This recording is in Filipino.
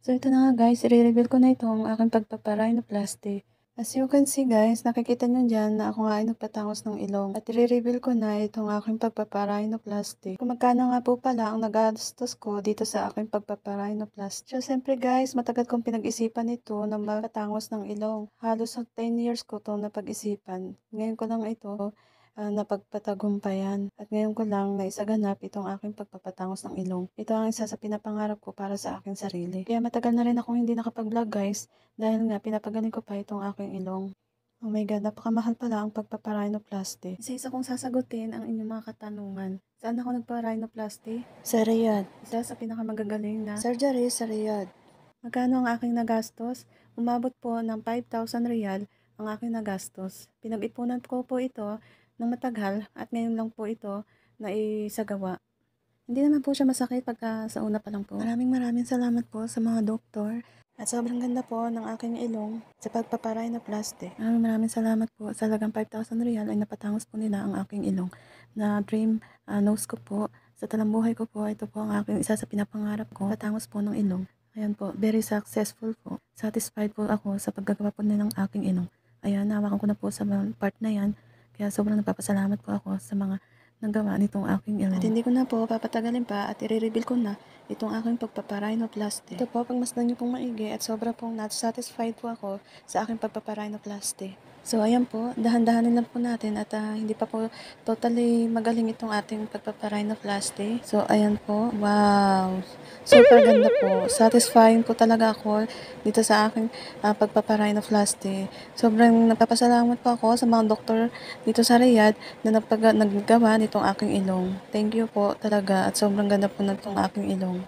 So ito na nga guys, i-reveal ko na itong aking pagpapa-rhinoplasty. As you can see guys, nakikita nyo dyan na ako nga ay nagpatangos ng ilong. At i-reveal ko na itong aking pagpapa-rhinoplasty. Kung magkano nga po pala ang nagastos ko dito sa aking pagpapa-rhinoplasty. So siyempre guys, matagal kong pinag-isipan ito na magpatangos ng ilong. Halos 10 years ko itong napag-isipan. Ngayon ko lang ito napagpatagumpayan. At ngayon ko lang naisaganap itong aking pagpapatangos ng ilong. Ito ang isa sa pinapangarap ko para sa aking sarili. Kaya matagal na rin akong hindi nakapag-vlog guys, dahil nga pinapagaling ko pa itong aking ilong. Oh my God, napakamahal pala ang pagpapa-rhinoplasty. Isa-isa kong sasagutin ang inyong mga katanungan. Saan ako nagpa-rhinoplasty? Sa Riyadh. Isa sa pinakamagagaling na surgery sa Riyadh. Magkano ang aking nagastos? Umabot po ng 5,000 riyal ang aking nagastos. Pinag-ipunan ko po ito ng matagal at ngayon lang po ito na isagawa. Hindi naman po siya masakit pagka sa una pa lang po. Maraming salamat po sa mga doktor at sobrang ganda po ng aking ilong sa pagpapa-rhinoplasty. Maraming salamat po. Sa halagang 5,000 riyal ay napatangos po nila ang aking ilong na dream nose ko po. Sa talambuhay ko po, ito po ang aking isa sa pinapangarap ko, patangos po ng ilong. Ayan po, very successful po. Satisfied po ako sa paggagawa po ng aking ilong. Ayan, nahawakan ko na po sa part na yan. Kaya sobrang nagpapasalamat po ako sa mga nagawa nitong aking ilong. At hindi ko na po papatagalin pa at i-reveal ko na itong aking pagpapa-rhinoplasty. Ito po, pagmasdan niyo pong maigi at sobra pong not satisfied po ako sa aking pagpapa-rhinoplasty. So ayan po, dahan-dahanin lang po natin at hindi pa po totally magaling itong ating pagpapa-rhinoplasty. So ayan po, wow! Super ganda po. Satisfying po talaga ako dito sa aking pagpapa-rhinoplasty. Sobrang napapasalamat po ako sa mga doktor dito sa Riyadh na naggawa nitong aking ilong. Thank you po talaga at sobrang ganda po nitong aking ilong.